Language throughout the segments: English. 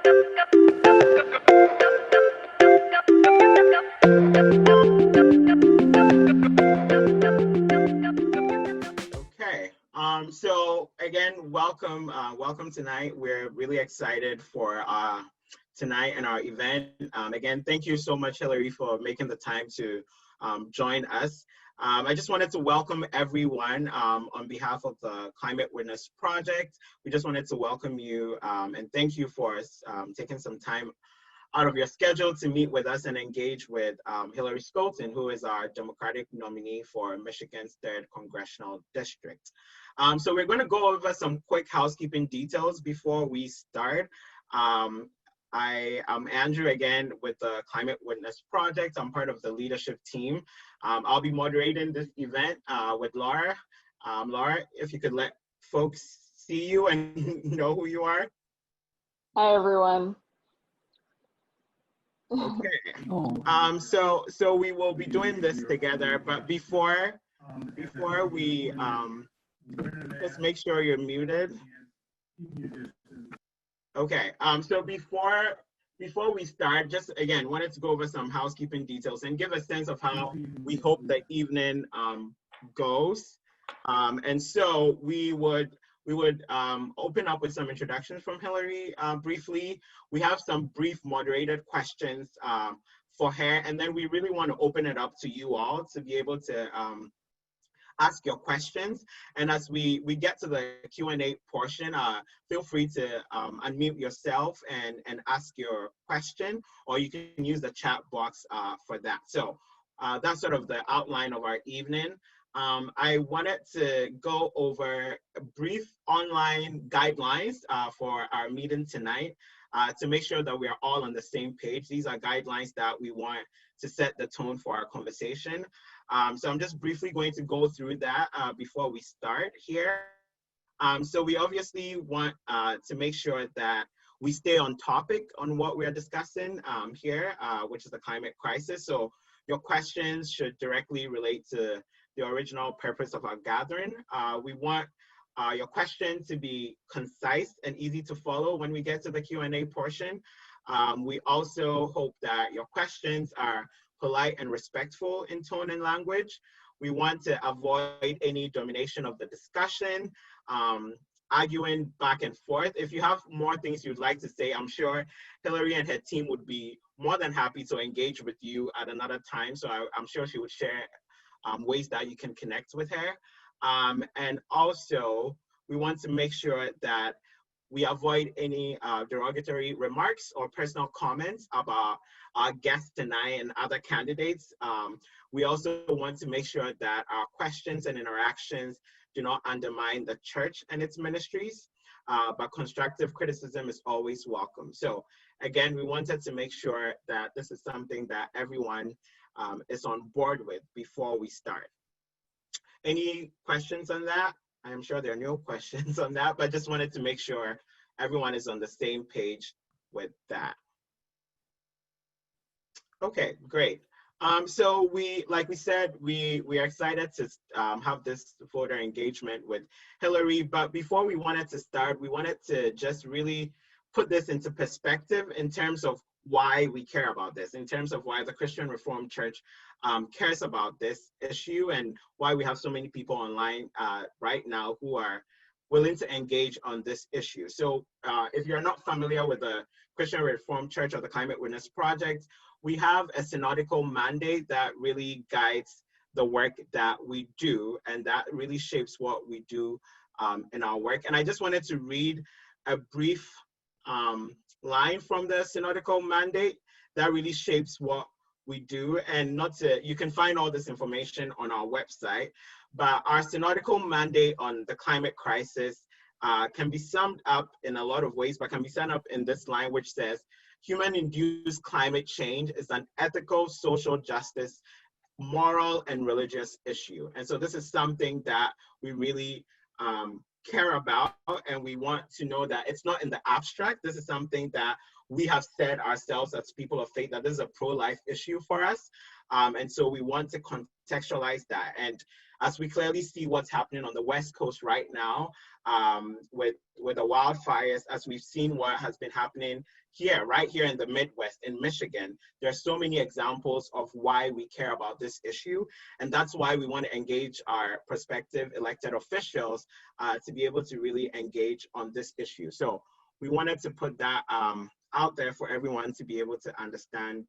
Okay. So again, welcome tonight. We're really excited for tonight and our event. Again, thank you so much, Hilary, for making the time to join us. I just wanted to welcome everyone on behalf of the Climate Witness Project. We just wanted to welcome you and thank you for taking some time out of your schedule to meet with us and engage with Hilary Scholten, who is our Democratic nominee for Michigan's 3rd Congressional District. So we're going to go over some quick housekeeping details before we start. I am Andrew again with the Climate Witness Project. I'm part of the leadership team. I'll be moderating this event with Laura. Laura, if you could let folks see you and know who you are. Hi, everyone. Okay. So we will be doing this together, but before we just make sure you're muted. Okay. So before we start, just again wanted to go over some housekeeping details and give a sense of how we hope the evening goes. And so we would open up with some introductions from Hilary briefly. We have some brief moderated questions for her, and then we really want to open it up to you all to be able to ask your questions. And as we get to the Q&A portion, feel free to unmute yourself and ask your question, or you can use the chat box for that. So that's sort of the outline of our evening. I wanted to go over brief online guidelines for our meeting tonight to make sure that we are all on the same page. These are guidelines that we want to set the tone for our conversation. So I'm just briefly going to go through that before we start here. So we obviously want to make sure that we stay on topic on what we're discussing here, which is the climate crisis. So your questions should directly relate to the original purpose of our gathering. We want your question to be concise and easy to follow when we get to the Q&A portion. We also hope that your questions are polite and respectful in tone and language. We want to avoid any domination of the discussion, arguing back and forth. If you have more things you'd like to say, I'm sure Hilary and her team would be more than happy to engage with you at another time. So I'm sure she would share ways that you can connect with her. And also, we want to make sure that we avoid any derogatory remarks or personal comments about our guests tonight and other candidates. We also want to make sure that our questions and interactions do not undermine the church and its ministries, but constructive criticism is always welcome. So again, we wanted to make sure that this is something that everyone is on board with before we start. Any questions on that? I'm sure there are no questions on that, but just wanted to make sure everyone is on the same page with that. Okay, great. So like we said, we are excited to have this voter engagement with Hilary, but before we wanted to start, we wanted to just really put this into perspective in terms of why we care about this, in terms of why the Christian Reformed Church cares about this issue and why we have so many people online right now who are willing to engage on this issue. So if you're not familiar with the Christian Reformed Church or the Climate Witness Project, we have a synodical mandate that really guides the work that we do, and that really shapes what we do in our work. And I just wanted to read a brief line from the synodical mandate that really shapes what we do. And you can find all this information on our website, but our synodical mandate on the climate crisis can be summed up in a lot of ways, but can be summed up in this line, which says, human-induced climate change is an ethical, social justice, moral, and religious issue. And so this is something that we really care about, and we want to know that it's not in the abstract. This is something that we have said ourselves as people of faith that this is a pro-life issue for us. And so we want to contextualize that. And as we clearly see what's happening on the West Coast right now, with the wildfires, as we've seen what has been happening here, right here in the Midwest, in Michigan, there are so many examples of why we care about this issue. And that's why we want to engage our prospective elected officials to be able to really engage on this issue. So we wanted to put that out there for everyone to be able to understand.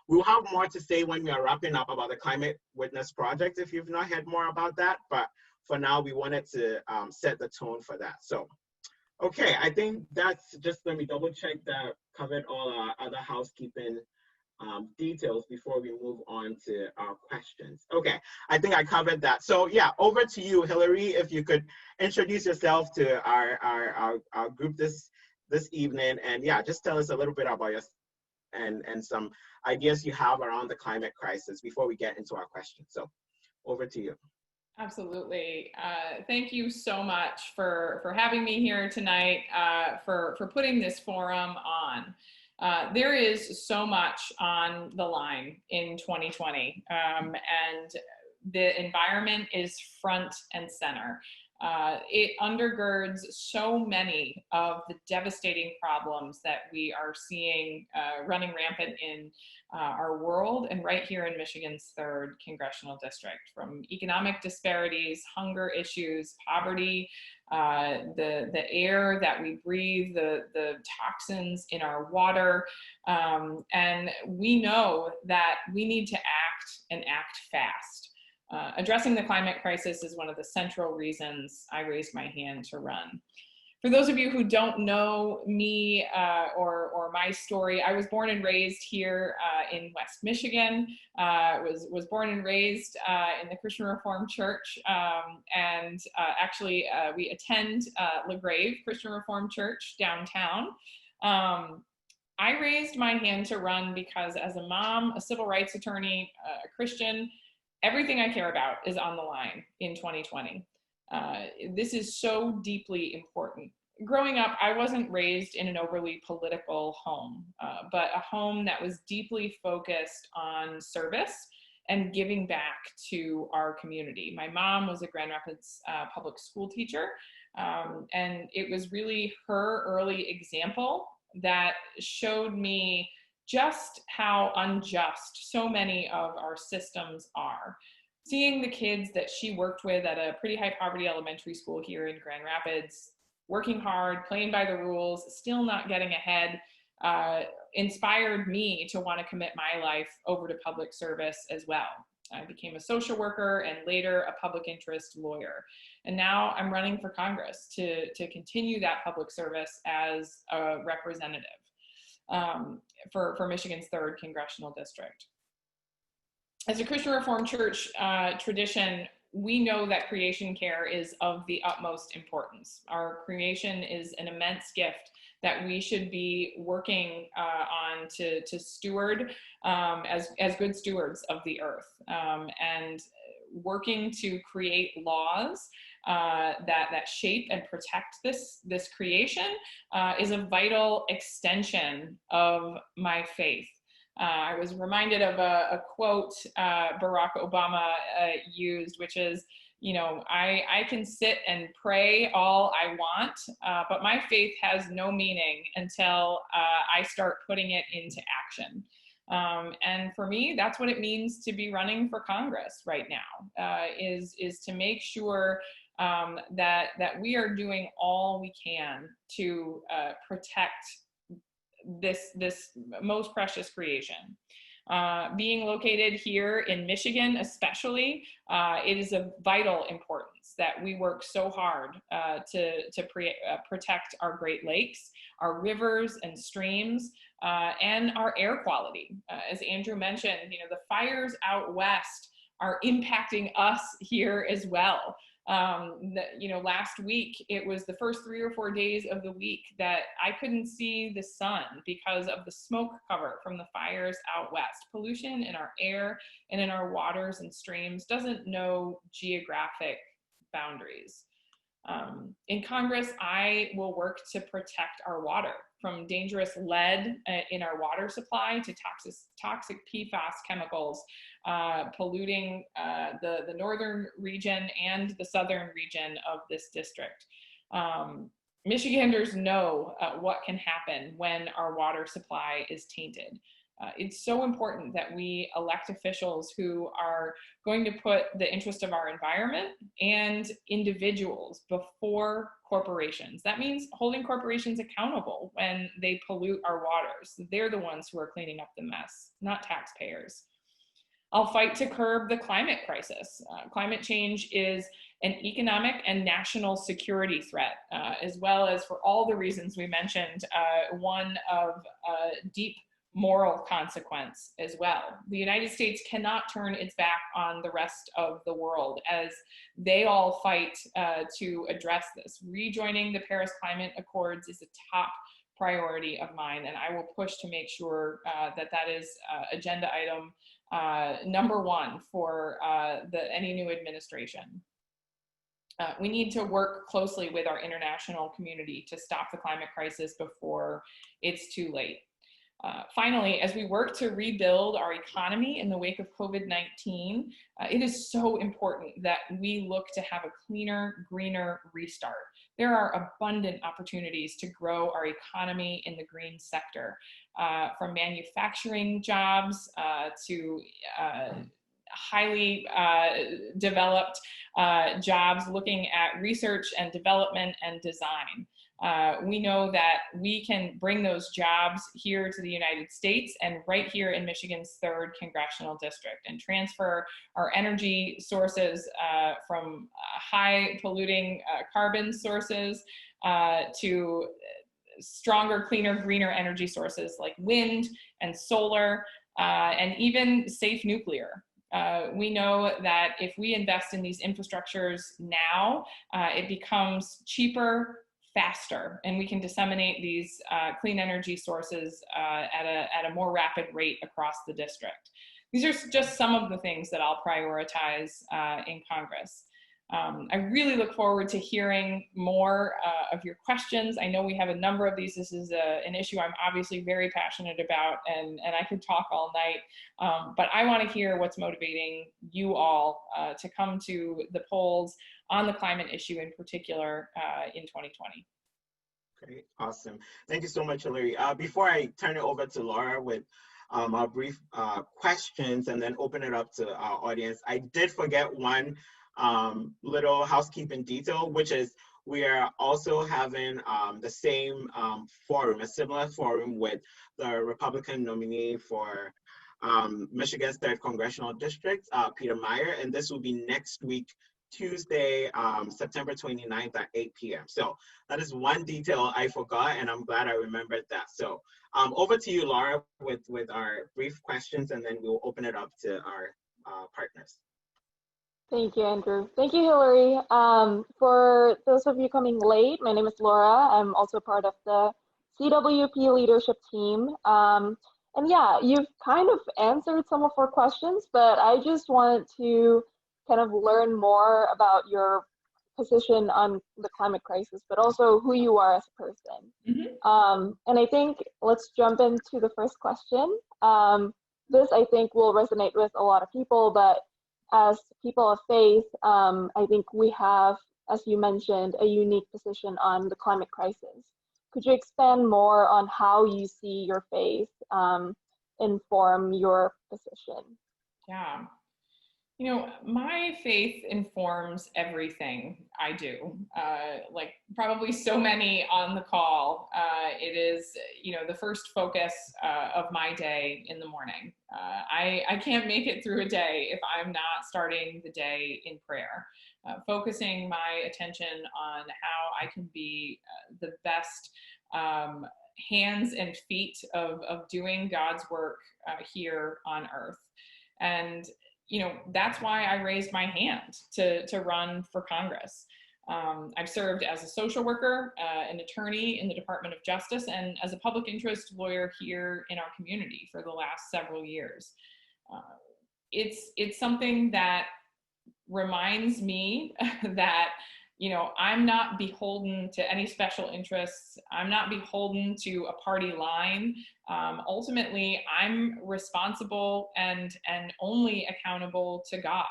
We'll have more to say when we are wrapping up about the Climate Witness Project, if you've not heard more about that. But for now, we wanted to set the tone for that. So, okay, I think that's just, let me double check that covered all our other housekeeping details before we move on to our questions. Okay, I think I covered that. So yeah, over to you, Hilary, if you could introduce yourself to our group this evening, and yeah, just tell us a little bit about yourself and some ideas you have around the climate crisis before we get into our questions. So over to you. Absolutely. Thank you so much for having me here tonight, for putting this forum on. There is so much on the line in 2020, and the environment is front and center. It undergirds so many of the devastating problems that we are seeing running rampant in our world and right here in Michigan's 3rd congressional district, from economic disparities, hunger issues, poverty, the air that we breathe, the toxins in our water. And we know that we need to act and act fast. Addressing the climate crisis is one of the central reasons I raised my hand to run. For those of you who don't know me or my story, I was born and raised here in West Michigan. Was born and raised in the Christian Reformed Church, and actually we attend LaGrave Christian Reformed Church downtown. I raised my hand to run because as a mom, a civil rights attorney, a Christian, everything I care about is on the line in 2020. This is so deeply important. Growing up, I wasn't raised in an overly political home, but a home that was deeply focused on service and giving back to our community. My mom was a Grand Rapids public school teacher, and it was really her early example that showed me just how unjust so many of our systems are. Seeing the kids that she worked with at a pretty high poverty elementary school here in Grand Rapids, working hard, playing by the rules, still not getting ahead, inspired me to want to commit my life over to public service as well. I became a social worker and later a public interest lawyer. And now I'm running for Congress to continue that public service as a representative for Michigan's 3rd congressional district. As a Christian Reformed Church tradition, we know that creation care is of the utmost importance. Our creation is an immense gift that we should be working on to steward as good stewards of the earth, and working to create laws that shape and protect this creation is a vital extension of my faith. I was reminded of a quote Barack Obama used, which is, you know, I can sit and pray all I want, but my faith has no meaning until I start putting it into action. And for me, that's what it means to be running for Congress right now, is to make sure that we are doing all we can to protect this most precious creation. Being located here in Michigan especially, it is of vital importance that we work so hard to protect our Great Lakes, our rivers and streams, and our air quality. As Andrew mentioned, you know, the fires out west are impacting us here as well. You know, last week, it was the first 3 or 4 days of the week that I couldn't see the sun because of the smoke cover from the fires out west. Pollution in our air and in our waters and streams doesn't know geographic boundaries. In Congress, I will work to protect our water from dangerous lead in our water supply to toxic PFAS chemicals polluting the northern region and the southern region of this district. Michiganders know what can happen when our water supply is tainted. It's so important that we elect officials who are going to put the interest of our environment and individuals before corporations. That means holding corporations accountable when they pollute our waters. They're the ones who are cleaning up the mess, not taxpayers. I'll fight to curb the climate crisis. Climate change is an economic and national security threat, as well as, for all the reasons we mentioned, one of deep moral consequence as well. The United States cannot turn its back on the rest of the world as they all fight to address this. Rejoining the Paris Climate Accords is a top priority of mine, and I will push to make sure that is agenda item #1 for any new administration. We need to work closely with our international community to stop the climate crisis before it's too late. Finally, as we work to rebuild our economy in the wake of COVID-19, it is so important that we look to have a cleaner, greener restart. There are abundant opportunities to grow our economy in the green sector, from manufacturing jobs to highly developed jobs looking at research and development and design. We know that we can bring those jobs here to the United States and right here in Michigan's 3rd congressional district, and transfer our energy sources from high polluting carbon sources to stronger, cleaner, greener energy sources like wind and solar and even safe nuclear. We know that if we invest in these infrastructures now, it becomes cheaper, faster, and we can disseminate these clean energy sources at a more rapid rate across the district. These are just some of the things that I'll prioritize in Congress. I really look forward to hearing more of your questions. I know we have a number of these. This is an issue I'm obviously very passionate about, and I could talk all night, but I want to hear what's motivating you all to come to the polls on the climate issue in particular in 2020. Great, awesome. Thank you so much, Hilary. Before I turn it over to Laura with our brief questions and then open it up to our audience, I did forget one little housekeeping detail, which is we are also having the same forum, a similar forum with the Republican nominee for Michigan's 3rd Congressional District, Peter Meyer, and this will be next week, Tuesday, September 29th at 8 p.m. So that is one detail I forgot, and I'm glad I remembered that. So over to you, Laura, with our brief questions, and then we'll open it up to our partners. Thank you, Andrew. Thank you, Hilary. For those of you coming late, my name is Laura. I'm also part of the CWP leadership team. And yeah, you've kind of answered some of our questions, but I just wanted to kind of learn more about your position on the climate crisis, but also who you are as a person. Mm-hmm. And I think let's jump into the first question. This, I think, will resonate with a lot of people, but as people of faith, I think we have, as you mentioned, a unique position on the climate crisis. Could you expand more on how you see your faith inform your position? Yeah. You know, my faith informs everything I do. Like probably so many on the call, it is, you know, the first focus of my day in the morning. I can't make it through a day if I'm not starting the day in prayer, focusing my attention on how I can be the best hands and feet of doing God's work here on earth. And you know, that's why I raised my hand to run for Congress. I've served as a social worker, an attorney in the Department of Justice, and as a public interest lawyer here in our community for the last several years. It's something that reminds me that, I'm not beholden to any special interests. I'm not beholden to a party line. Ultimately, I'm responsible and only accountable to God.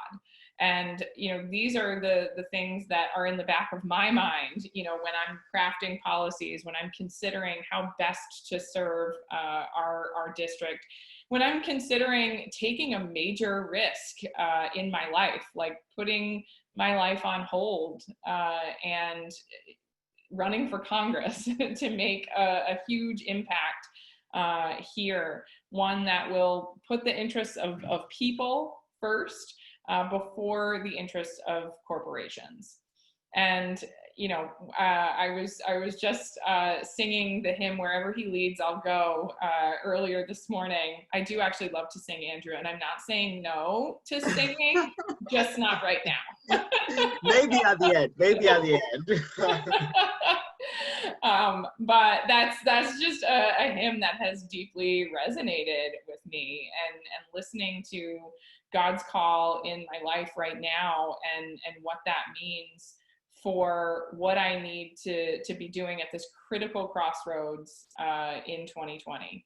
And, these are the things that are in the back of my mind, when I'm crafting policies, when I'm considering how best to serve our district, when I'm considering taking a major risk in my life, like putting my life on hold and running for Congress to make a huge impact here, one that will put the interests of people first before the interests of corporations. And I was just singing the hymn "Wherever He Leads, I'll Go" earlier this morning. I do actually love to sing, Andrew, and I'm not saying no to singing, just not right now. Maybe at the end. Maybe at the end. But that's just a hymn that has deeply resonated with me, and listening to God's call in my life right now, and what that means for what I need to be doing at this critical crossroads in 2020.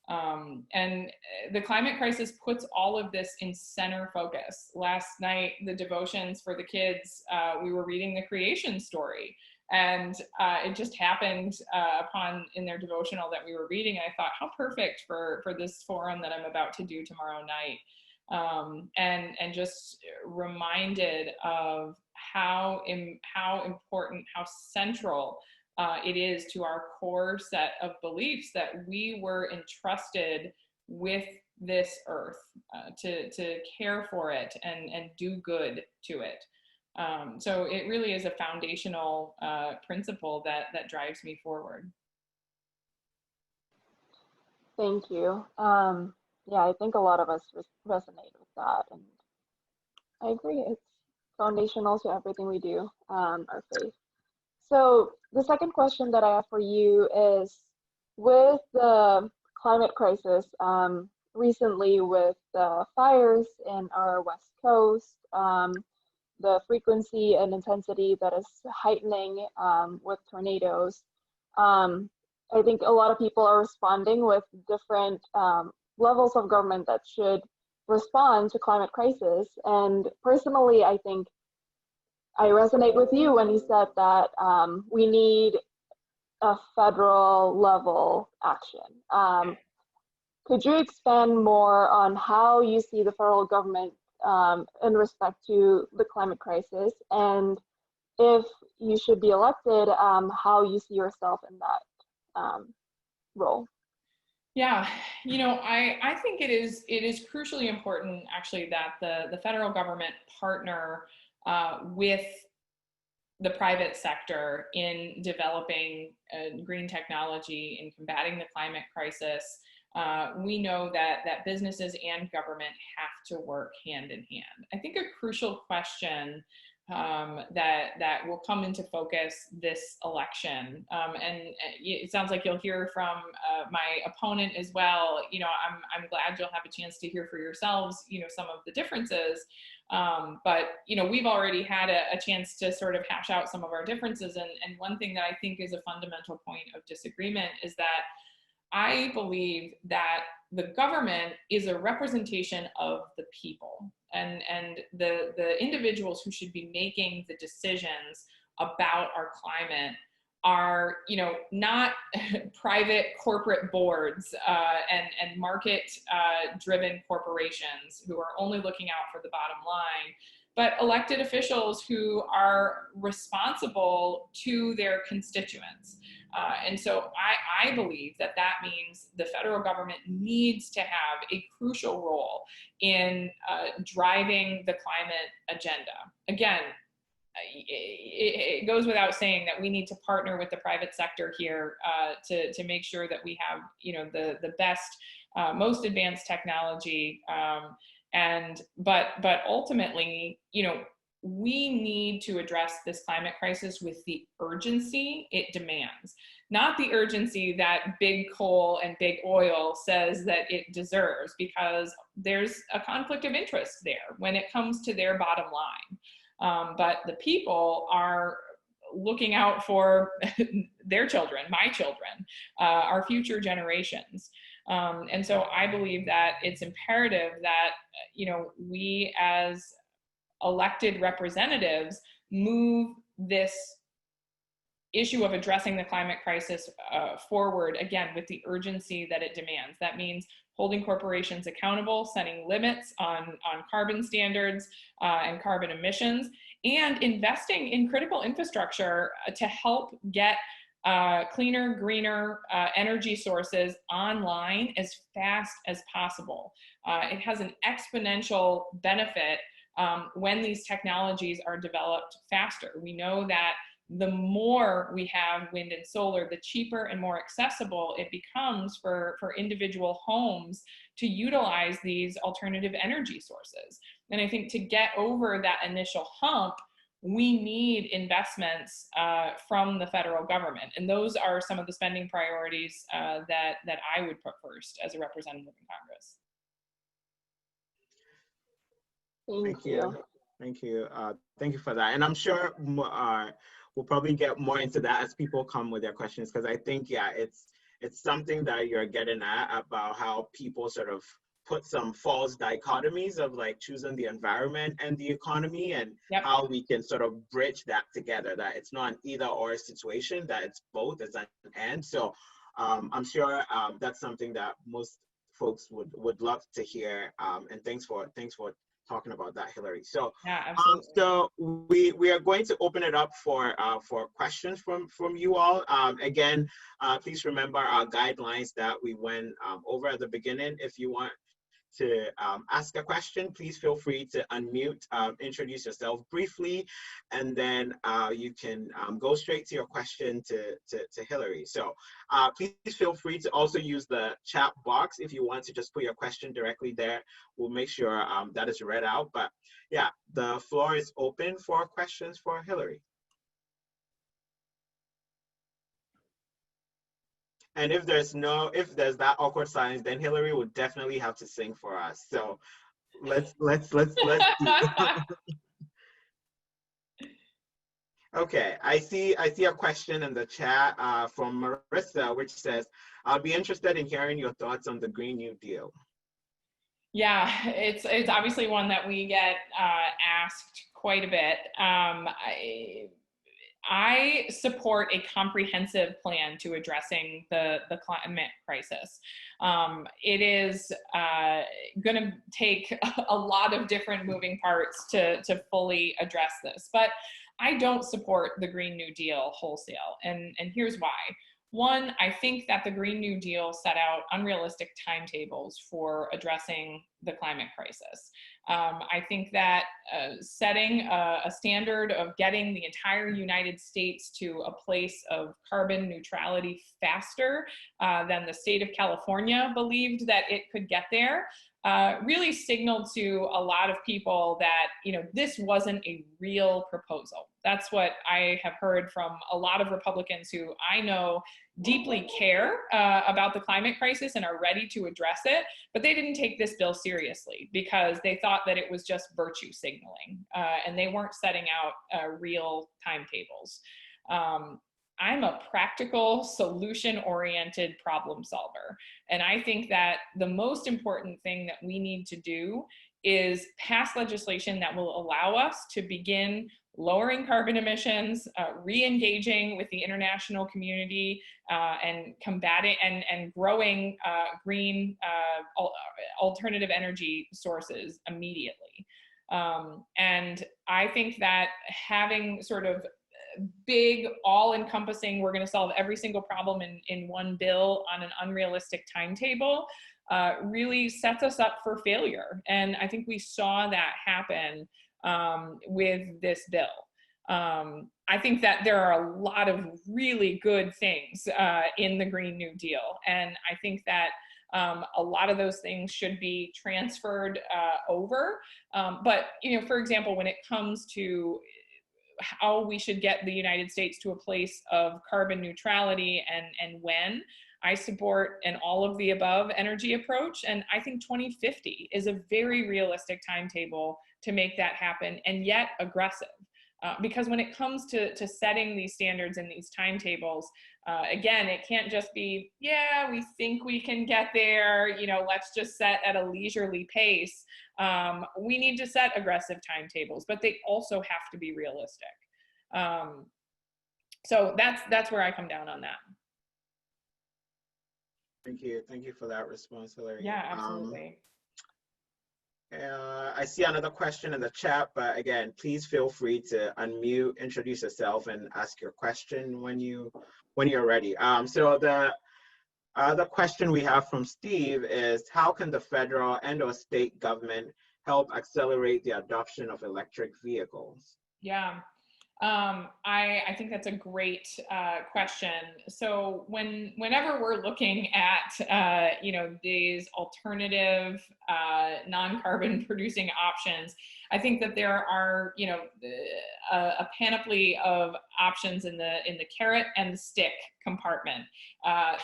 And the climate crisis puts all of this in center focus. Last night, the devotions for the kids, we were reading the creation story, and it just happened in their devotional that we were reading, and I thought, how perfect for this forum that I'm about to do tomorrow night. And just reminded of how important, how central it is to our core set of beliefs that we were entrusted with this earth to care for it and do good to it. So it really is a foundational principle that drives me forward. Thank you. Yeah, I think a lot of us resonate with that, and I agree. It's foundational to everything we do, our faith. So the second question that I have for you is, with the climate crisis, recently with the fires in our West Coast, the frequency and intensity that is heightening with tornadoes, I think a lot of people are responding with different levels of government that should respond to climate crisis. And personally, I think I resonate with you when you said that we need a federal level action. Could you expand more on how you see the federal government in respect to the climate crisis, and if you should be elected, how you see yourself in that role? Yeah, I think it is crucially important, actually, that the federal government partner with the private sector in developing green technology, in combating the climate crisis. We know that businesses and government have to work hand in hand. I think a crucial question that will come into focus this election, and it sounds like you'll hear from my opponent as well. I'm glad you'll have a chance to hear for yourselves, some of the differences. But we've already had a chance to sort of hash out some of our differences, and one thing that I think is a fundamental point of disagreement is that I believe that the government is a representation of the people, and the individuals who should be making the decisions about our climate are, not private corporate boards and market driven corporations who are only looking out for the bottom line, but elected officials who are responsible to their constituents. And so I believe that means the federal government needs to have a crucial role in driving the climate agenda. Again, it goes without saying that we need to partner with the private sector here to make sure that we have, the best, most advanced technology. But ultimately, we need to address this climate crisis with the urgency it demands, not the urgency that big coal and big oil says that it deserves, because there's a conflict of interest there when it comes to their bottom line. But the people are looking out for their children, my children, our future generations. And so I believe that it's imperative that, we as elected representatives move this issue of addressing the climate crisis forward, again, with the urgency that it demands. That means holding corporations accountable, setting limits on carbon standards and carbon emissions, and investing in critical infrastructure to help get cleaner, greener energy sources online as fast as possible. It has an exponential benefit when these technologies are developed faster. We know that the more we have wind and solar, the cheaper and more accessible it becomes for individual homes to utilize these alternative energy sources. And I think to get over that initial hump, we need investments from the federal government. And those are some of the spending priorities that I would put first as a representative in Congress. Thank you. Thank you. Thank you for that. And I'm sure we'll probably get more into that as people come with their questions, because I think, yeah, it's something that you're getting at about how people sort of put some false dichotomies of like choosing the environment and the economy, and how we can sort of bridge that together, that it's not an either or situation, that it's both, it's an and. So I'm sure that's something that most folks would love to hear. And thanks for talking about that, Hilary. So, so we are going to open it up for questions from you all. Again, please remember our guidelines that we went over at the beginning. If you want to ask a question, please feel free to unmute, introduce yourself briefly, and then you can go straight to your question to Hilary. So please feel free to also use the chat box if you want to just put your question directly there. We'll make sure that is read out. But yeah, the floor is open for questions for Hilary. And if there's that awkward silence, then Hilary would definitely have to sing for us. So let's Okay, I see a question in the chat from Marissa, which says, "I'll be interested in hearing your thoughts on the Green New Deal." Yeah, it's obviously one that we get asked quite a bit. I support a comprehensive plan to addressing the climate crisis. It is going to take a lot of different moving parts to fully address this, but I don't support the Green New Deal wholesale, and here's why. One, I think that the Green New Deal set out unrealistic timetables for addressing the climate crisis. I think that setting a standard of getting the entire United States to a place of carbon neutrality faster than the state of California believed that it could get there really signaled to a lot of people that, this wasn't a real proposal. That's what I have heard from a lot of Republicans who I know deeply care about the climate crisis and are ready to address it, but they didn't take this bill seriously because they thought that it was just virtue signaling and they weren't setting out real timetables. I'm a practical, solution-oriented problem solver. And I think that the most important thing that we need to do is pass legislation that will allow us to begin lowering carbon emissions, re-engaging with the international community, and combating and growing green alternative energy sources immediately. And I think that having sort of big, all-encompassing, we're going to solve every single problem in one bill on an unrealistic timetable really sets us up for failure. And I think we saw that happen with this bill. I think that there are a lot of really good things in the Green New Deal. And I think that a lot of those things should be transferred over. But, for example, when it comes to how we should get the United States to a place of carbon neutrality and when, I support an all of the above energy approach. And I think 2050 is a very realistic timetable to make that happen, and yet aggressive. Because when it comes to setting these standards and these timetables, again, it can't just be, yeah, we think we can get there, you know, let's just set at a leisurely pace. We need to set aggressive timetables, but they also have to be realistic. So that's where I come down on that. Thank you. Thank you for that response, Hilary. Yeah, absolutely. I see another question in the chat, but again, please feel free to unmute, introduce yourself, and ask your question when you're ready. So the other question we have from Steve is, how can the federal and/or state government help accelerate the adoption of electric vehicles? Yeah. I think that's a great question. So whenever we're looking at you know, these alternative non-carbon producing options, I think that there are, you know, a panoply of options in the carrot and the stick compartment.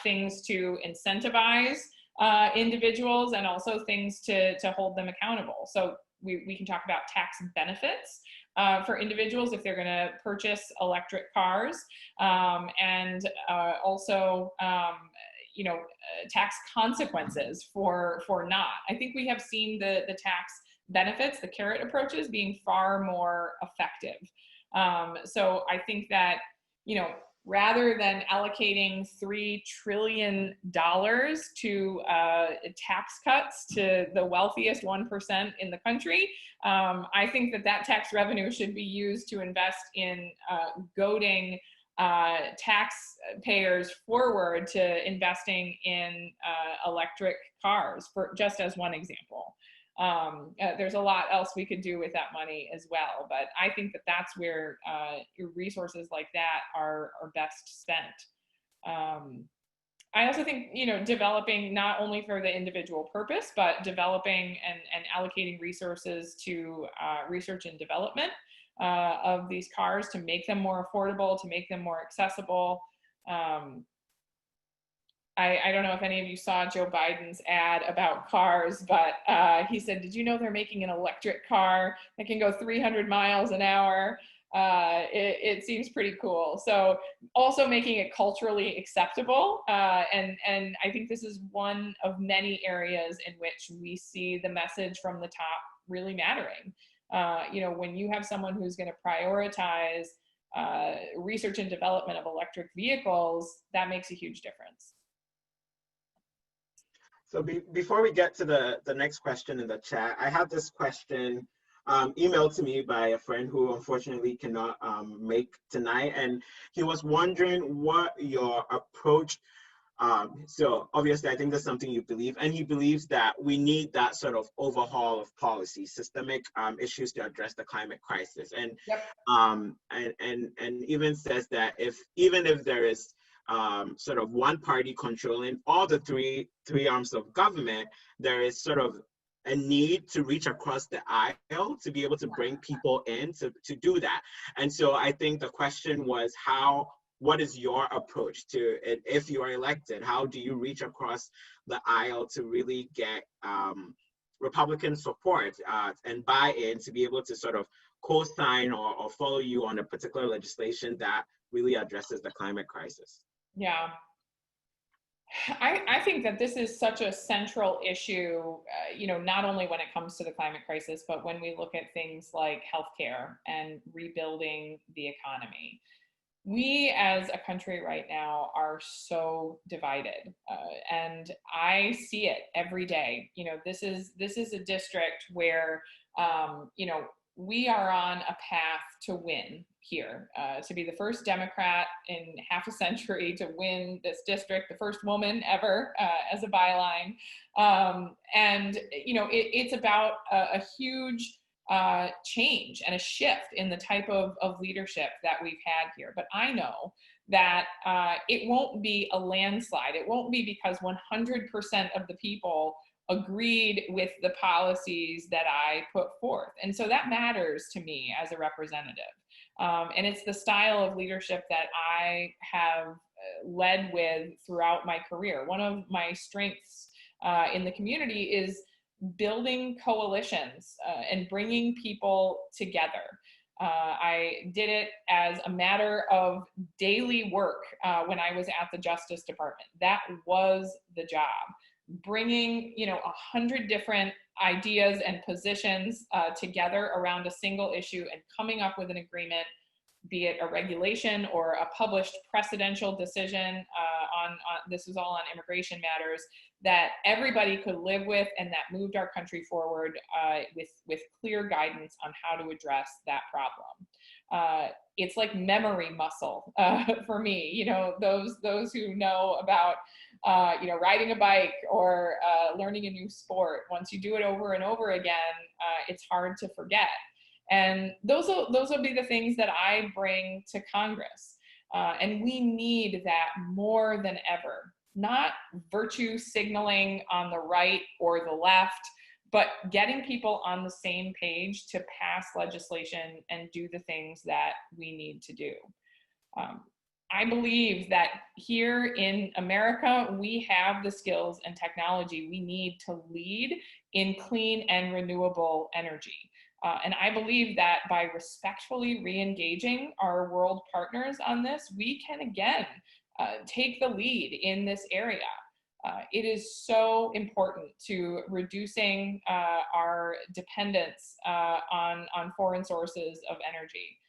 Things to incentivize individuals, and also things to hold them accountable. So we can talk about tax benefits for individuals if they're going to purchase electric cars, and also you know, tax consequences for not. I think we have seen the tax benefits, the carrot approaches, being far more effective. So I think that, you know, rather than allocating $3 trillion to tax cuts to the wealthiest 1% in the country, I think that tax revenue should be used to invest in goading taxpayers forward to investing in electric cars, for just as one example. There's a lot else we could do with that money as well, but I think that that's where resources like that are best spent. I also think, you know, developing not only for the individual purpose, but developing and allocating resources to research and development of these cars to make them more affordable, to make them more accessible. I don't know if any of you saw Joe Biden's ad about cars, but he said, did you know they're making an electric car that can go 300 miles an hour? It seems pretty cool. So also making it culturally acceptable. And I think this is one of many areas in which we see the message from the top really mattering. You know, when you have someone who's going to prioritize research and development of electric vehicles, that makes a huge difference. So before we get to the next question in the chat, I have this question emailed to me by a friend who unfortunately cannot make tonight, and he was wondering what your approach. So obviously, I think that's something you believe, and he believes that we need that sort of overhaul of policy, systemic issues to address the climate crisis, and yep. And even says that even if there is sort of one party controlling all the three arms of government, there is sort of a need to reach across the aisle to be able to bring people in to do that. And so I think the question was, what is your approach to it? If you are elected, how do you reach across the aisle to really get Republican support and buy-in to be able to sort of co-sign or follow you on a particular legislation that really addresses the climate crisis? Yeah. I think that this is such a central issue, you know, not only when it comes to the climate crisis, but when we look at things like healthcare and rebuilding the economy. We as a country right now are so divided, and I see it every day. You know, this is a district where, you know, we are on a path to win here, to be the first Democrat in half a century to win this district, the first woman ever as a byline. And, you know, it's about a huge change and a shift in the type of leadership that we've had here. But I know that it won't be a landslide. It won't be because 100% of the people agreed with the policies that I put forth. And so that matters to me as a representative. And it's the style of leadership that I have led with throughout my career. One of my strengths in the community is building coalitions and bringing people together. I did it as a matter of daily work when I was at the Justice Department. That was the job. Bringing, 100 different ideas and positions together around a single issue and coming up with an agreement, be it a regulation or a published precedential decision on this is all on immigration matters, that everybody could live with and that moved our country forward with clear guidance on how to address that problem. It's like memory muscle for me. Those who know about riding a bike or learning a new sport. Once you do it over and over again, it's hard to forget. And those will be the things that I bring to Congress. And we need that more than ever. Not virtue signaling on the right or the left, but getting people on the same page to pass legislation and do the things that we need to do. I believe that here in America, we have the skills and technology we need to lead in clean and renewable energy. And I believe that by respectfully re-engaging our world partners on this, we can again take the lead in this area. It is so important to reducing our dependence on foreign sources of energy.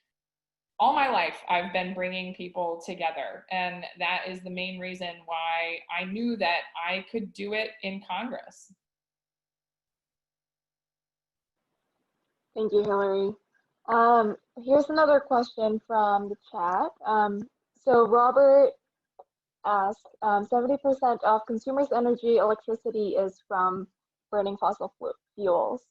All my life, I've been bringing people together, and that is the main reason why I knew that I could do it in Congress. Thank you, Hilary. Here's another question from the chat. So Robert asked, 70% of consumers' energy electricity is from burning fossil fuels.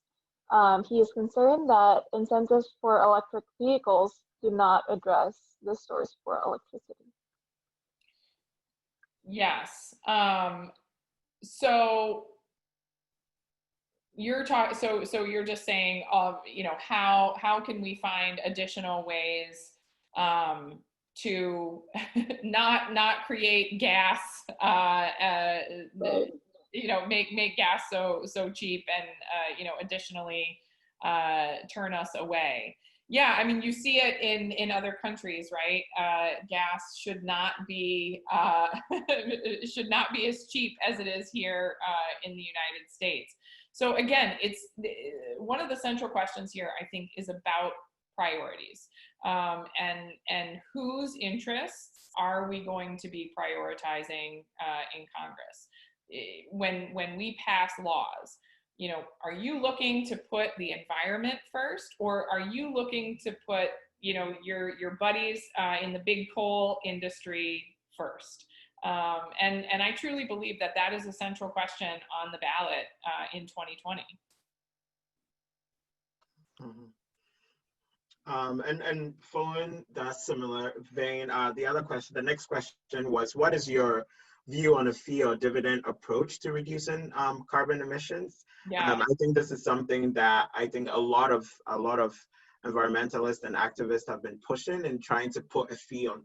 He is concerned that incentives for electric vehicles do not address the source for electricity. Yes. So you're talking. So you're just saying, how can we find additional ways to not create gas? Make gas so cheap and additionally turn us away. Yeah, I mean, you see it in other countries, right? Gas should not be should not be as cheap as it is here in the United States. So again, it's one of the central questions here, I think, is about priorities and whose interests are we going to be prioritizing in Congress when we pass laws. Are you looking to put the environment first, or are you looking to put, your buddies in the big coal industry first? And I truly believe that is a central question on the ballot in 2020. Mm-hmm. And following that similar vein, the next question was, what is your view on a fee or dividend approach to reducing carbon emissions? Yeah. I think this is something that I think a lot of environmentalists and activists have been pushing and trying to put a fee on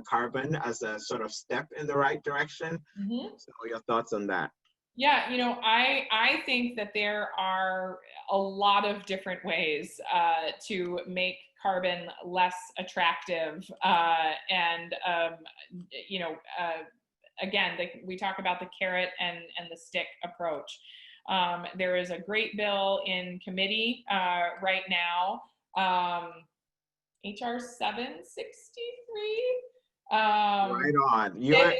carbon as a sort of step in the right direction. Mm-hmm. So your thoughts on that? Yeah, I think that there are a lot of different ways to make carbon less attractive again, we talk about the carrot and the stick approach. There is a great bill in committee right now, HR 763. Right on. Yeah.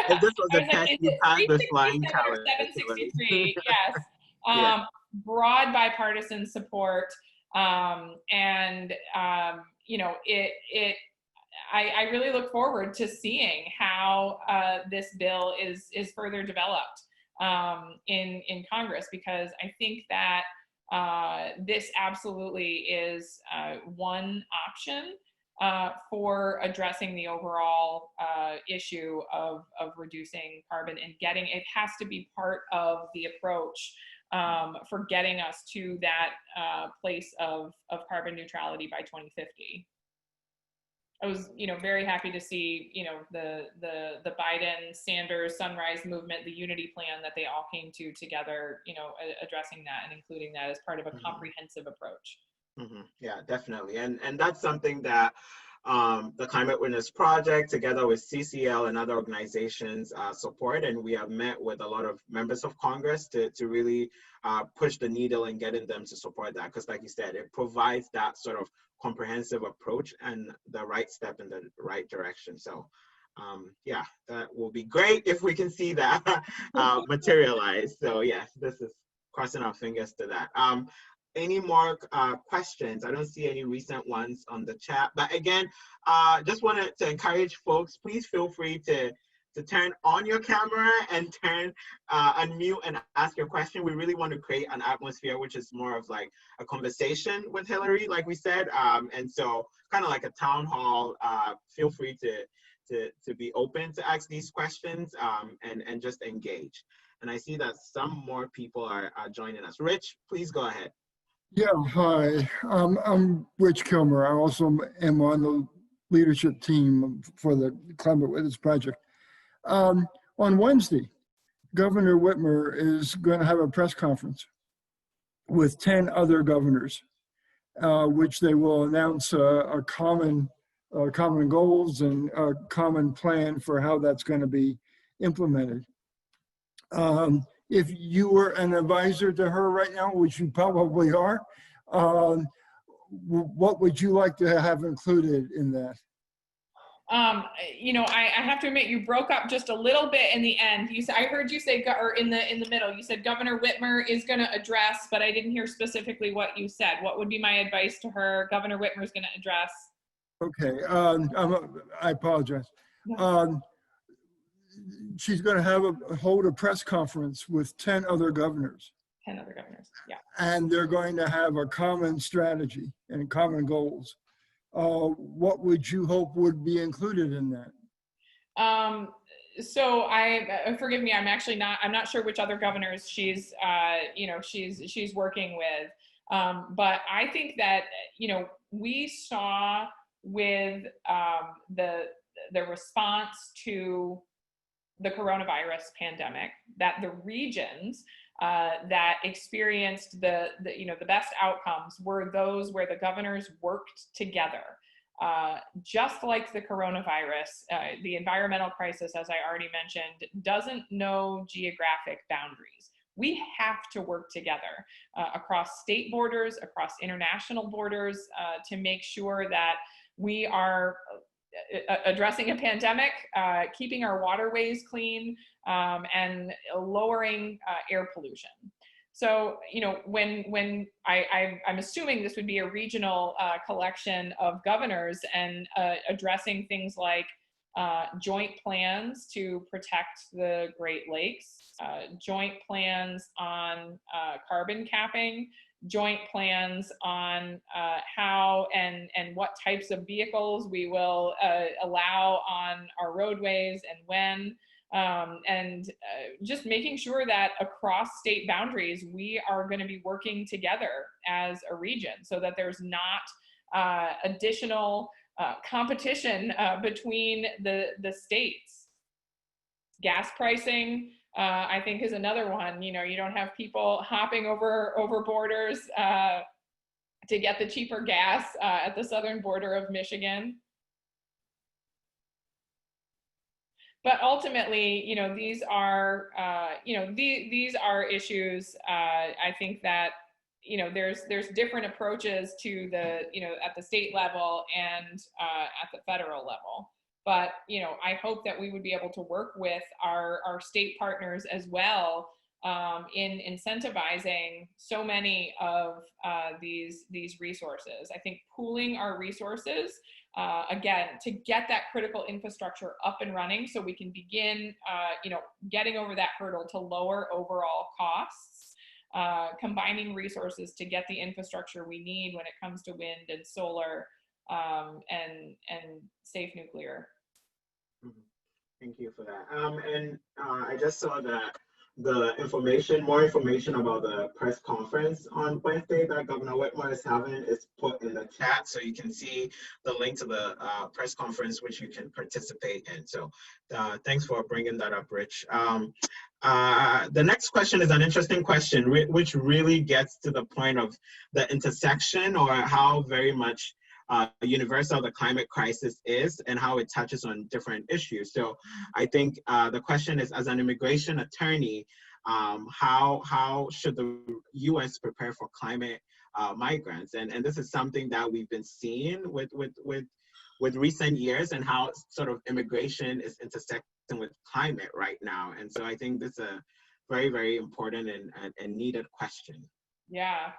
If this was a test, you passed the flying colors. 763, yes. Yeah. Broad bipartisan support, I really look forward to seeing how this bill is further developed in Congress, because I think that this absolutely is one option for addressing the overall issue of reducing carbon and it has to be part of the approach for getting us to that place of carbon neutrality by 2050. I was, very happy to see, the Biden, Sanders, Sunrise movement, the unity plan that they all came to together, addressing that and including that as part of a comprehensive approach. Yeah, definitely. And that's something that the Climate Witness Project, together with CCL and other organizations, support. And we have met with a lot of members of Congress to really push the needle and getting them to support that. Because like you said, it provides that sort of comprehensive approach and the right step in the right direction. So yeah, that will be great if we can see that materialize. So yes, this is crossing our fingers to that. Any more questions? I don't see any recent ones on the chat, but again, just wanted to encourage folks, please feel free to turn on your camera and turn unmute and ask your question. We really want to create an atmosphere which is more of like a conversation with Hilary, like we said, and so kind of like a town hall. Feel free to be open to ask these questions and just engage. And I see that some more people are joining us. Rich, please go ahead. Yeah, hi. I'm Rich Kilmer. I also am on the leadership team for the Climate Witness Project. On Wednesday, Governor Whitmer is going to have a press conference with 10 other governors, which they will announce a common goals and a common plan for how that's going to be implemented. If you were an advisor to her right now, which you probably are, what would you like to have included in that? You know, I have to admit, you broke up just a little bit in the end. I heard you say, or in the middle, you said Governor Whitmer is going to address, but I didn't hear specifically what you said. What would be my advice to her? Governor Whitmer is going to address. Okay, I apologize. She's going to hold a press conference with 10 other governors. 10 other governors, yeah. And they're going to have a common strategy and common goals. What would you hope would be included in that? So forgive me, I'm not sure which other governors she's working with. But I think that, we saw with the response to the coronavirus pandemic that the regions that experienced the best outcomes were those where the governors worked together. Just like the coronavirus, the environmental crisis, as I already mentioned, doesn't know geographic boundaries. We have to work together across state borders, across international borders, to make sure that we are addressing a pandemic, keeping our waterways clean, and lowering air pollution. So, when I'm assuming this would be a regional collection of governors and addressing things like joint plans to protect the Great Lakes, joint plans on carbon capping, joint plans on how and what types of vehicles we will allow on our roadways and when, and just making sure that across state boundaries, we are going to be working together as a region so that there's not additional competition between the states. Gas pricing, I think, is another one. You don't have people hopping over borders to get the cheaper gas at the southern border of Michigan. But ultimately, these are these are issues. I think that there's different approaches to the at the state level and at the federal level. But I hope that we would be able to work with our state partners as well in incentivizing so many of these resources. I think pooling our resources, again, to get that critical infrastructure up and running so we can begin getting over that hurdle to lower overall costs, combining resources to get the infrastructure we need when it comes to wind and solar, and safe nuclear. Thank you for that. And I just saw that more information about the press conference on Wednesday that Governor Whitmer is having is put in the chat, so you can see the link to the press conference, which you can participate in. So thanks for bringing that up, Rich. The next question is an interesting question, which really gets to the point of the intersection, or how very much universal the climate crisis is and how it touches on different issues. So I think the question is, as an immigration attorney, how should the U.S. prepare for climate migrants? And this is something that we've been seeing with recent years, and how sort of immigration is intersecting with climate right now. And so I think this is a very, very important and needed question. Yeah.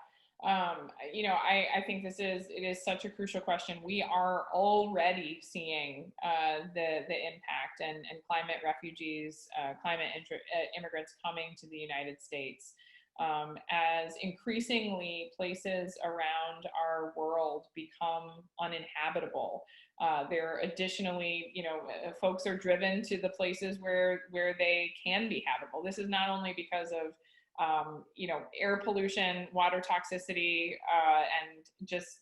You know, I think it is such a crucial question. We are already seeing the impact and climate refugees, immigrants coming to the United States as increasingly places around our world become uninhabitable. There additionally, you know, folks are driven to the places where they can be habitable. This is not only because of you know, air pollution, water toxicity, and just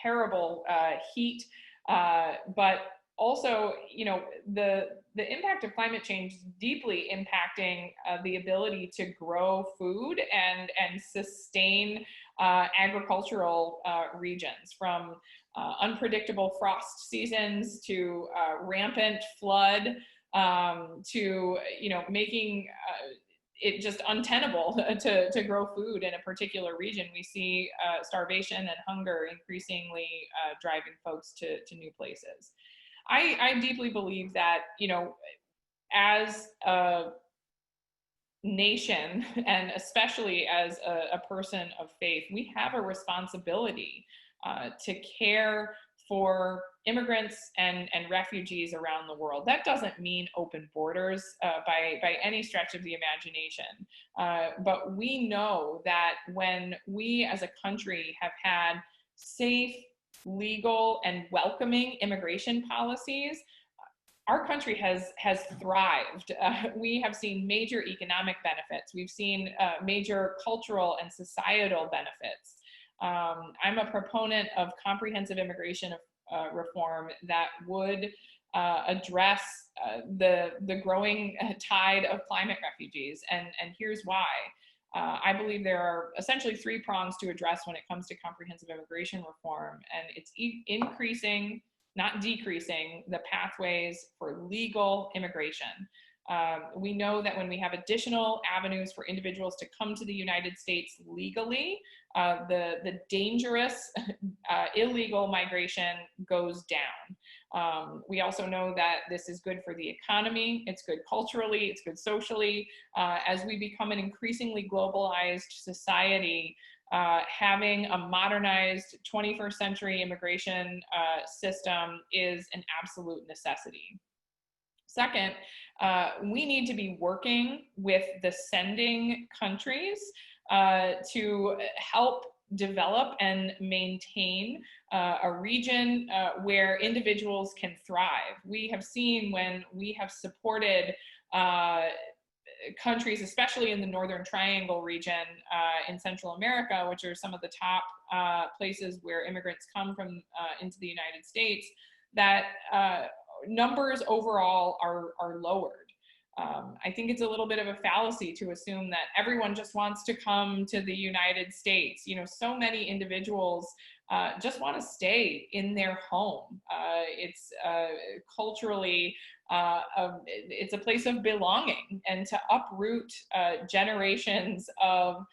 terrible heat, but also, you know, the impact of climate change is deeply impacting the ability to grow food and sustain agricultural regions, from unpredictable frost seasons to rampant flood, to, you know, making it just untenable to grow food in a particular region. We see starvation and hunger increasingly driving folks to new places. I deeply believe that, you know, as a nation, and especially as a person of faith, we have a responsibility to care for immigrants and refugees around the world. That doesn't mean open borders by any stretch of the imagination. But we know that when we as a country have had safe, legal, and welcoming immigration policies, our country has thrived. We have seen major economic benefits. We've seen major cultural and societal benefits. I'm a proponent of comprehensive immigration reform that would address the growing tide of climate refugees, and here's why. I believe there are essentially three prongs to address when it comes to comprehensive immigration reform, and it's increasing, not decreasing, the pathways for legal immigration. We know that when we have additional avenues for individuals to come to the United States legally, the dangerous illegal migration goes down. We also know that this is good for the economy, it's good culturally, it's good socially. As we become an increasingly globalized society, having a modernized 21st century immigration system is an absolute necessity. Second, we need to be working with the sending countries to help develop and maintain a region where individuals can thrive. We have seen when we have supported countries, especially in the Northern Triangle region in Central America, which are some of the top places where immigrants come from into the United States, that numbers overall are lowered. I think it's a little bit of a fallacy to assume that everyone just wants to come to the United States. You know, so many individuals just want to stay in their home. It's culturally, it's a place of belonging, and to uproot generations of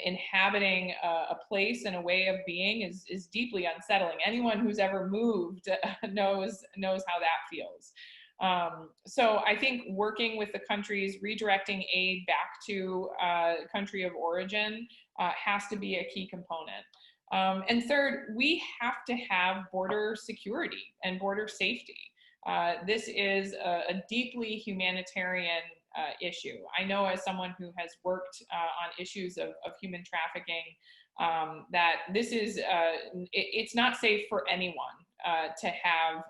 inhabiting a place and a way of being is deeply unsettling. Anyone who's ever moved knows how that feels. So I think working with the countries, redirecting aid back to country of origin has to be a key component. And third, we have to have border security and border safety. This is a deeply humanitarian issue. I know, as someone who has worked on issues of human trafficking, that this is, it's not safe for anyone to have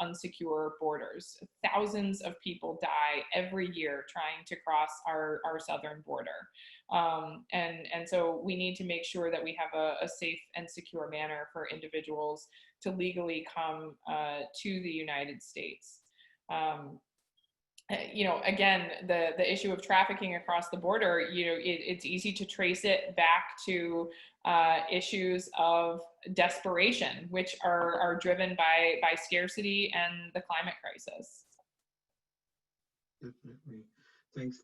unsecure borders. Thousands of people die every year trying to cross our southern border. And so we need to make sure that we have a safe and secure manner for individuals to legally come to the United States. Again, the issue of trafficking across the border, it's easy to trace it back to issues of desperation, which are driven by scarcity and the climate crisis. Definitely.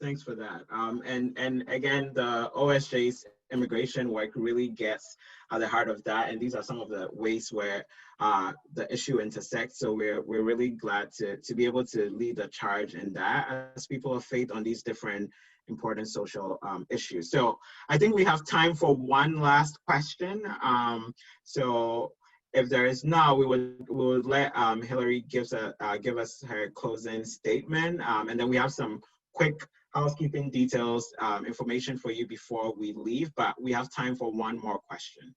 Thanks for that. And again, the OSJ's immigration work really gets at the heart of that. And these are some of the ways where the issue intersects. So we're really glad to be able to lead the charge in that as people of faith on these different important social issues. So I think we have time for one last question. So if there is not, we would let Hilary give us her closing statement, and then we have some quick housekeeping details, information for you before we leave, but we have time for one more question.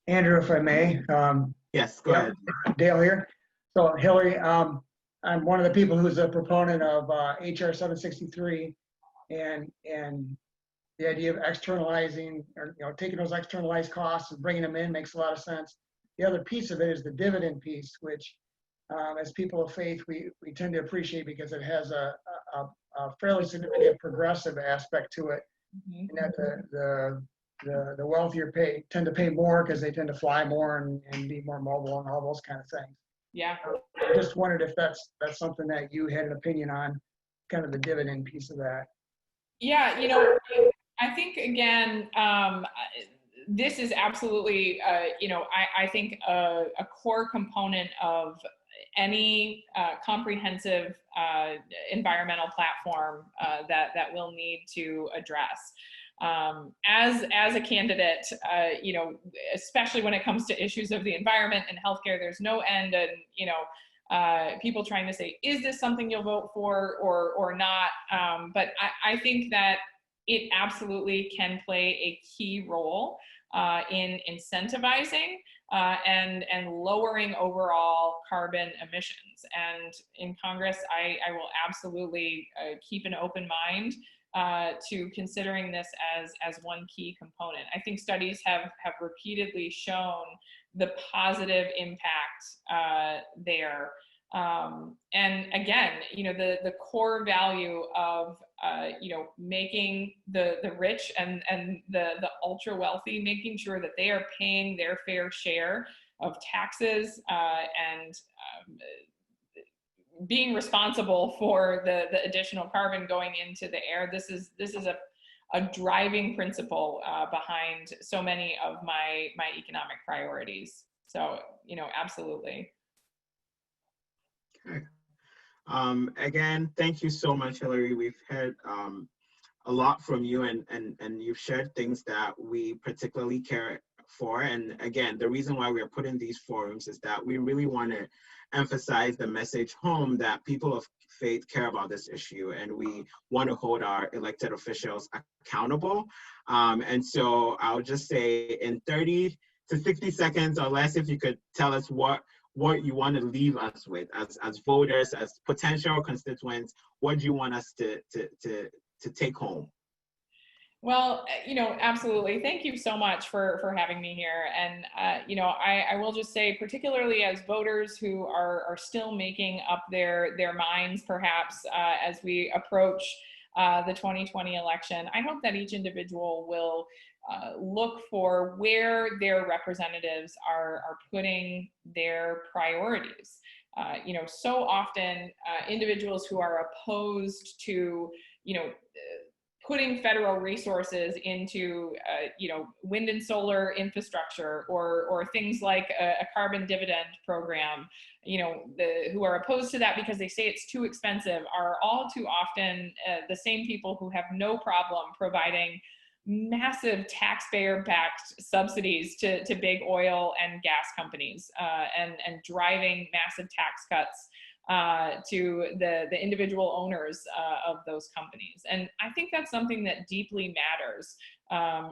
Andrew, if I may. Yes, go ahead. Dale here. So Hilary, I'm one of the people who's a proponent of HR 763 and the idea of externalizing, or taking those externalized costs and bringing them in makes a lot of sense. The other piece of it is the dividend piece, which as people of faith, we tend to appreciate because it has a fairly significant progressive aspect to it. Mm-hmm. And that the wealthier tend to pay more because they tend to fly more and be more mobile and all those kind of things. Yeah. I just wondered if that's something that you had an opinion on, kind of the dividend piece of that. Yeah, I think again, this is absolutely, I think a core component of any comprehensive environmental platform that we'll need to address. As a candidate, especially when it comes to issues of the environment and healthcare, there's no end, and people trying to say, is this something you'll vote for or not? But I think that it absolutely can play a key role in incentivizing and lowering overall carbon emissions. And in Congress, I will absolutely keep an open mind to considering this as one key component. I think studies have repeatedly shown the positive impact there. And again, the core value of making the rich and the ultra wealthy, making sure that they are paying their fair share of taxes and being responsible for the additional carbon going into the air. This is a driving principle behind so many of my economic priorities. So, absolutely. Okay. Again, thank you so much, Hilary. We've heard a lot from you, and you've shared things that we particularly care for. And again, the reason why we are putting these forums is that we really want to emphasize the message home that people of faith care about this issue, and we want to hold our elected officials accountable. And so I'll just say in 30 to 60 seconds or less, if you could tell us what you want to leave us with as voters, as potential constituents, what do you want us to take home? Well, absolutely. Thank you so much for having me here. And, I will just say, particularly as voters who are still making up their minds, perhaps, as we approach the 2020 election, I hope that each individual will look for where their representatives are putting their priorities. So often individuals who are opposed to, putting federal resources into, wind and solar infrastructure or things like a carbon dividend program, who are opposed to that because they say it's too expensive, are all too often the same people who have no problem providing massive taxpayer-backed subsidies to big oil and gas companies and driving massive tax cuts to the individual owners of those companies. And I think that's something that deeply matters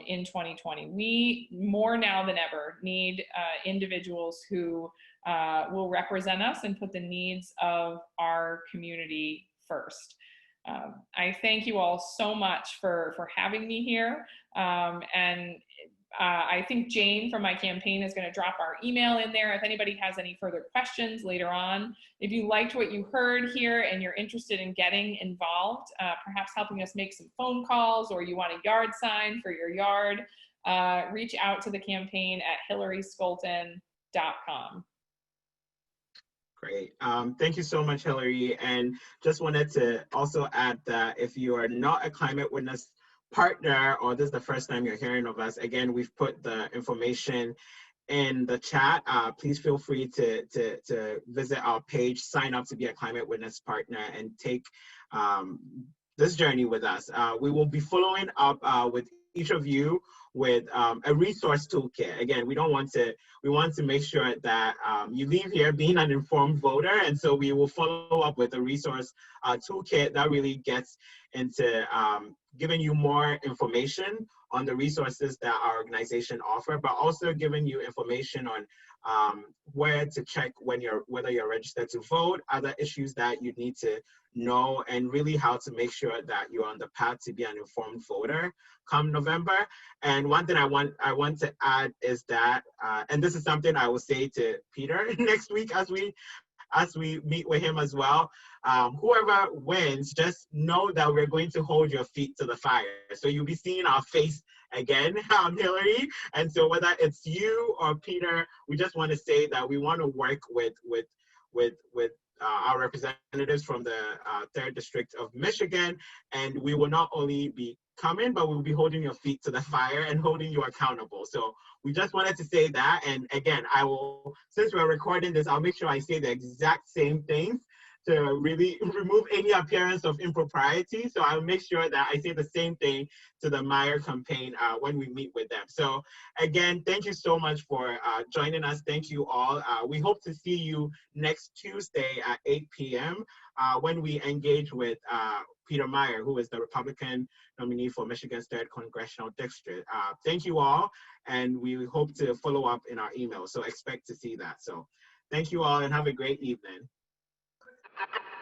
in 2020. We, more now than ever, need individuals who will represent us and put the needs of our community first. I thank you all so much for having me here. I think Jane from my campaign is going to drop our email in there if anybody has any further questions later on. If you liked what you heard here and you're interested in getting involved, perhaps helping us make some phone calls, or you want a yard sign for your yard, reach out to the campaign at HilaryScholten.com. Great. Thank you so much, Hilary. And just wanted to also add that if you are not a Climate Witness partner, or this is the first time you're hearing of us, again, we've put the information in the chat. Please feel free to visit our page, sign up to be a Climate Witness partner, and take this journey with us. We will be following up with each of you with a resource toolkit. Again, we want to make sure that you leave here being an informed voter, and so we will follow up with a resource toolkit that really gets into giving you more information on the resources that our organization offer, but also giving you information on where to check whether you're registered to vote, other issues that you need to know, and really how to make sure that you're on the path to be an informed voter come November. And one thing I want to add is that, and this is something I will say to Peter next week as we meet with him as well, whoever wins, just know that we're going to hold your feet to the fire. So you'll be seeing our face again, Hilary. And so whether it's you or Peter, we just want to say that we want to work with our representatives from the 3rd District of Michigan, and we will not only be coming, but we'll be holding your feet to the fire and holding you accountable. So we just wanted to say that. And again, I will, since we're recording this, I'll make sure I say the exact same things to really remove any appearance of impropriety. So I'll make sure that I say the same thing to the Meyer campaign when we meet with them. So again, thank you so much for joining us. Thank you all. We hope to see you next Tuesday at 8 p.m. When we engage with Peter Meyer, who is the Republican nominee for Michigan's 3rd Congressional District. Thank you all, and we hope to follow up in our email. So expect to see that. So thank you all, and have a great evening.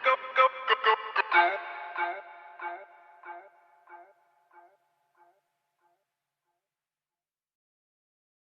Go, go, go, go, go.